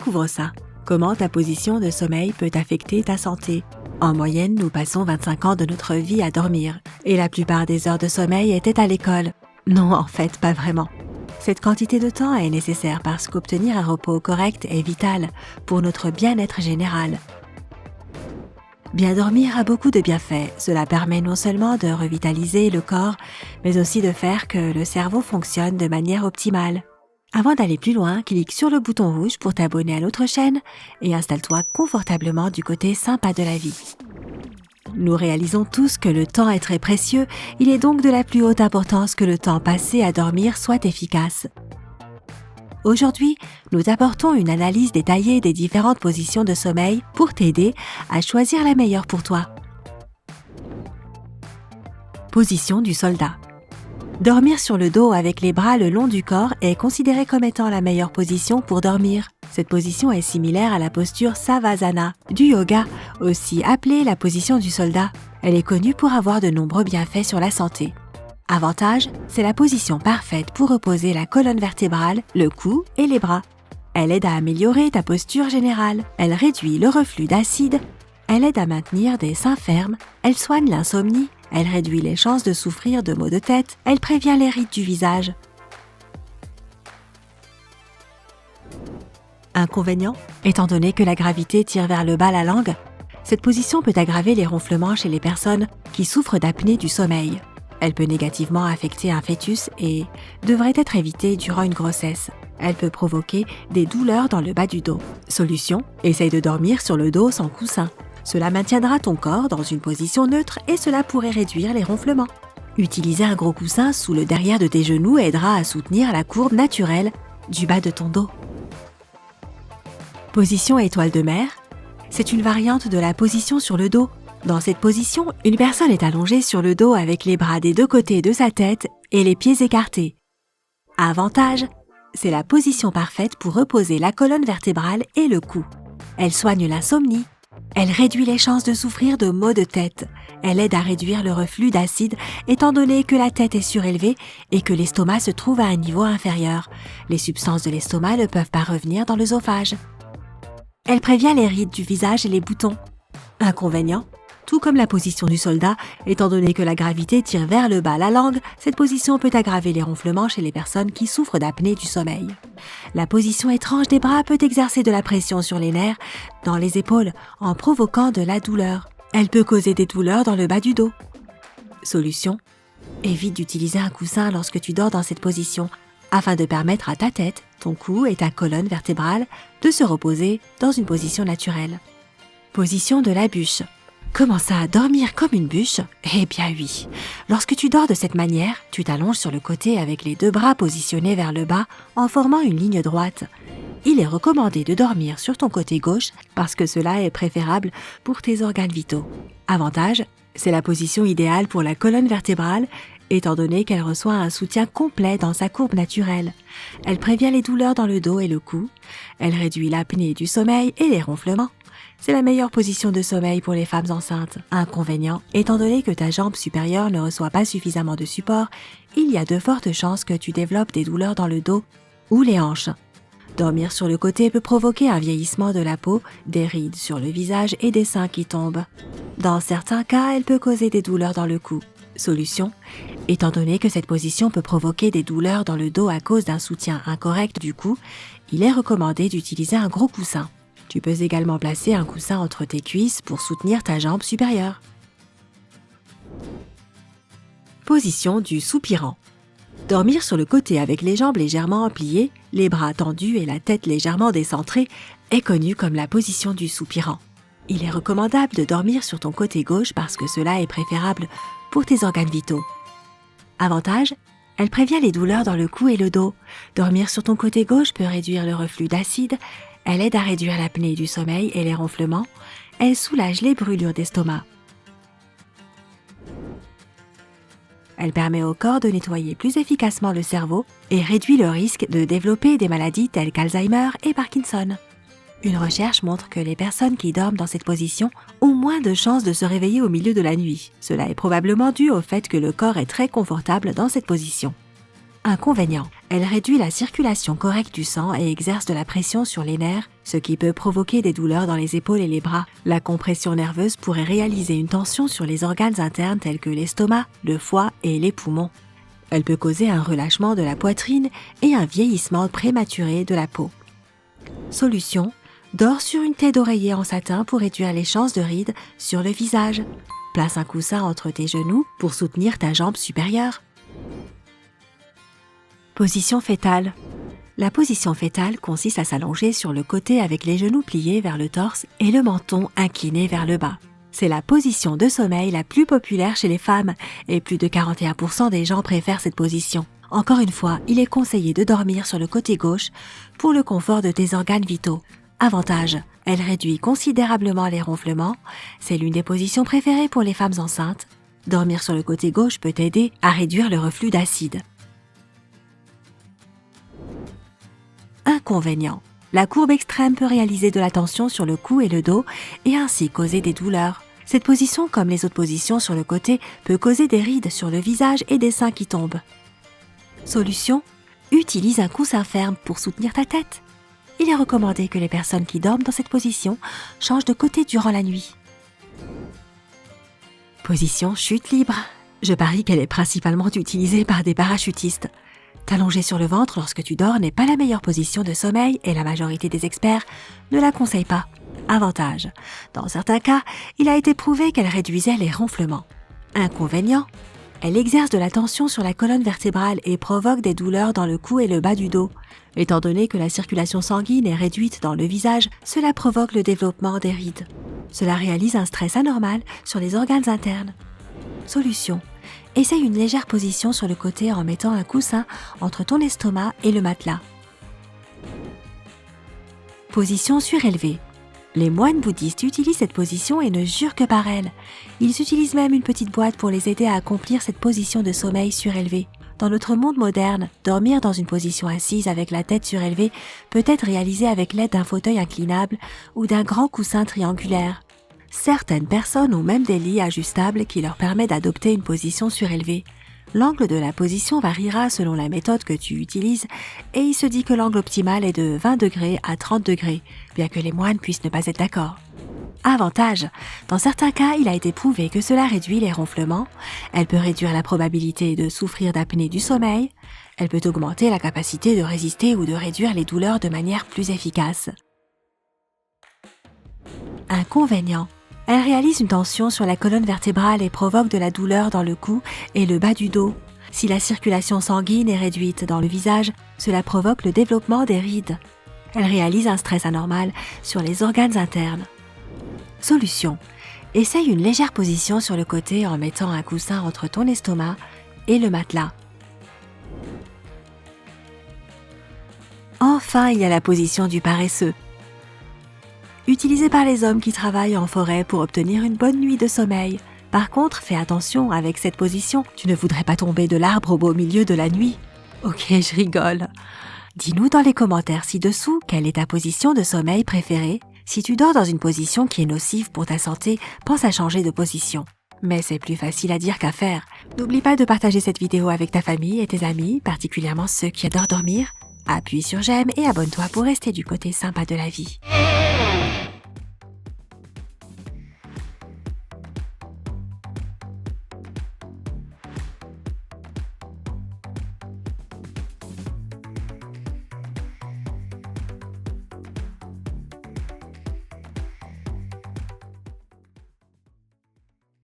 découvre ça. Comment ta position de sommeil peut affecter ta santé. En moyenne, nous passons 25 ans de notre vie à dormir, et la plupart des heures de sommeil étaient à l'école. Non, en fait, pas vraiment. Cette quantité de temps est nécessaire parce qu'obtenir un repos correct est vital pour notre bien-être général. Bien dormir a beaucoup de bienfaits. Cela permet non seulement de revitaliser le corps, mais aussi de faire que le cerveau fonctionne de manière optimale. Avant d'aller plus loin, clique sur le bouton rouge pour t'abonner à notre chaîne et installe-toi confortablement du côté sympa de la vie. Nous réalisons tous que le temps est très précieux, il est donc de la plus haute importance que le temps passé à dormir soit efficace. Aujourd'hui, nous t'apportons une analyse détaillée des différentes positions de sommeil pour t'aider à choisir la meilleure pour toi. Position du soldat. Dormir sur le dos avec les bras le long du corps est considéré comme étant la meilleure position pour dormir. Cette position est similaire à la posture Savasana du yoga, aussi appelée la position du soldat. Elle est connue pour avoir de nombreux bienfaits sur la santé. Avantage, c'est la position parfaite pour reposer la colonne vertébrale, le cou et les bras. Elle aide à améliorer ta posture générale. Elle réduit le reflux d'acide. Elle aide à maintenir des seins fermes. Elle soigne l'insomnie. Elle réduit les chances de souffrir de maux de tête. Elle prévient les rides du visage. Inconvénient, étant donné que la gravité tire vers le bas la langue, cette position peut aggraver les ronflements chez les personnes qui souffrent d'apnée du sommeil. Elle peut négativement affecter un fœtus et devrait être évitée durant une grossesse. Elle peut provoquer des douleurs dans le bas du dos. Solution, essaye de dormir sur le dos sans coussin. Cela maintiendra ton corps dans une position neutre et cela pourrait réduire les ronflements. Utiliser un gros coussin sous le derrière de tes genoux aidera à soutenir la courbe naturelle du bas de ton dos. Position étoile de mer. C'est une variante de la position sur le dos. Dans cette position, une personne est allongée sur le dos avec les bras des deux côtés de sa tête et les pieds écartés. Avantage, c'est la position parfaite pour reposer la colonne vertébrale et le cou. Elle soigne l'insomnie. Elle réduit les chances de souffrir de maux de tête. Elle aide à réduire le reflux d'acide étant donné que la tête est surélevée et que l'estomac se trouve à un niveau inférieur. Les substances de l'estomac ne peuvent pas revenir dans l'œsophage. Elle prévient les rides du visage et les boutons. Inconvénient, tout comme la position du soldat, étant donné que la gravité tire vers le bas la langue, cette position peut aggraver les ronflements chez les personnes qui souffrent d'apnée du sommeil. La position étrange des bras peut exercer de la pression sur les nerfs, dans les épaules, en provoquant de la douleur. Elle peut causer des douleurs dans le bas du dos. Solution, évite d'utiliser un coussin lorsque tu dors dans cette position, afin de permettre à ta tête, ton cou et ta colonne vertébrale de se reposer dans une position naturelle. Position de la bûche. Comment ça, dormir comme une bûche? Eh bien oui. Lorsque tu dors de cette manière, tu t'allonges sur le côté avec les deux bras positionnés vers le bas en formant une ligne droite. Il est recommandé de dormir sur ton côté gauche parce que cela est préférable pour tes organes vitaux. Avantage, c'est la position idéale pour la colonne vertébrale étant donné qu'elle reçoit un soutien complet dans sa courbe naturelle. Elle prévient les douleurs dans le dos et le cou. Elle réduit l'apnée du sommeil et les ronflements. C'est la meilleure position de sommeil pour les femmes enceintes. Inconvénient, étant donné que ta jambe supérieure ne reçoit pas suffisamment de support, il y a de fortes chances que tu développes des douleurs dans le dos ou les hanches. Dormir sur le côté peut provoquer un vieillissement de la peau, des rides sur le visage et des seins qui tombent. Dans certains cas, elle peut causer des douleurs dans le cou. Solution, étant donné que cette position peut provoquer des douleurs dans le dos à cause d'un soutien incorrect du cou, il est recommandé d'utiliser un gros coussin. Tu peux également placer un coussin entre tes cuisses pour soutenir ta jambe supérieure. Position du soupirant. Dormir sur le côté avec les jambes légèrement pliées, les bras tendus et la tête légèrement décentrée est connu comme la position du soupirant. Il est recommandable de dormir sur ton côté gauche parce que cela est préférable pour tes organes vitaux. Avantage, elle prévient les douleurs dans le cou et le dos. Dormir sur ton côté gauche peut réduire le reflux d'acide. Elle aide à réduire l'apnée du sommeil et les ronflements. Elle soulage les brûlures d'estomac. Elle permet au corps de nettoyer plus efficacement le cerveau et réduit le risque de développer des maladies telles qu'Alzheimer et Parkinson. Une recherche montre que les personnes qui dorment dans cette position ont moins de chances de se réveiller au milieu de la nuit. Cela est probablement dû au fait que le corps est très confortable dans cette position. Inconvénient. Elle réduit la circulation correcte du sang et exerce de la pression sur les nerfs, ce qui peut provoquer des douleurs dans les épaules et les bras. La compression nerveuse pourrait réaliser une tension sur les organes internes tels que l'estomac, le foie et les poumons. Elle peut causer un relâchement de la poitrine et un vieillissement prématuré de la peau. Solution: dors sur une tête d'oreiller en satin pour réduire les chances de rides sur le visage. Place un coussin entre tes genoux pour soutenir ta jambe supérieure. Position fœtale. La position fœtale consiste à s'allonger sur le côté avec les genoux pliés vers le torse et le menton incliné vers le bas. C'est la position de sommeil la plus populaire chez les femmes et plus de 41% des gens préfèrent cette position. Encore une fois, il est conseillé de dormir sur le côté gauche pour le confort de tes organes vitaux. Avantage: elle réduit considérablement les ronflements. C'est l'une des positions préférées pour les femmes enceintes. Dormir sur le côté gauche peut aider à réduire le reflux d'acide. Inconvénient: la courbe extrême peut réaliser de la tension sur le cou et le dos et ainsi causer des douleurs. Cette position, comme les autres positions sur le côté, peut causer des rides sur le visage et des seins qui tombent. Solution: utilise un coussin ferme pour soutenir ta tête. Il est recommandé que les personnes qui dorment dans cette position changent de côté durant la nuit. Position chute libre. Je parie qu'elle est principalement utilisée par des parachutistes. T'allonger sur le ventre lorsque tu dors n'est pas la meilleure position de sommeil et la majorité des experts ne la conseillent pas. Avantage: dans certains cas, il a été prouvé qu'elle réduisait les ronflements. Inconvénient: elle exerce de la tension sur la colonne vertébrale et provoque des douleurs dans le cou et le bas du dos. Étant donné que la circulation sanguine est réduite dans le visage, cela provoque le développement des rides. Cela réalise un stress anormal sur les organes internes. Solution: essaye une légère position sur le côté en mettant un coussin entre ton estomac et le matelas. Position surélevée. Les moines bouddhistes utilisent cette position et ne jurent que par elle. Ils utilisent même une petite boîte pour les aider à accomplir cette position de sommeil surélevée. Dans notre monde moderne, dormir dans une position assise avec la tête surélevée peut être réalisé avec l'aide d'un fauteuil inclinable ou d'un grand coussin triangulaire. Certaines personnes ont même des lits ajustables qui leur permettent d'adopter une position surélevée. L'angle de la position variera selon la méthode que tu utilises et il se dit que l'angle optimal est de 20 degrés à 30 degrés, bien que les moines puissent ne pas être d'accord. Avantage: dans certains cas, il a été prouvé que cela réduit les ronflements, elle peut réduire la probabilité de souffrir d'apnée du sommeil, elle peut augmenter la capacité de résister ou de réduire les douleurs de manière plus efficace. Inconvénient: elle réalise une tension sur la colonne vertébrale et provoque de la douleur dans le cou et le bas du dos. Si la circulation sanguine est réduite dans le visage, cela provoque le développement des rides. Elle réalise un stress anormal sur les organes internes. Solution: essaye une légère position sur le côté en mettant un coussin entre ton estomac et le matelas. Enfin, il y a la position du paresseux. Utilisée par les hommes qui travaillent en forêt pour obtenir une bonne nuit de sommeil. Par contre, fais attention, avec cette position, tu ne voudrais pas tomber de l'arbre au beau milieu de la nuit. Ok, je rigole. Dis-nous dans les commentaires ci-dessous quelle est ta position de sommeil préférée. Si tu dors dans une position qui est nocive pour ta santé, pense à changer de position. Mais c'est plus facile à dire qu'à faire. N'oublie pas de partager cette vidéo avec ta famille et tes amis, particulièrement ceux qui adorent dormir. Appuie sur j'aime et abonne-toi pour rester du côté sympa de la vie.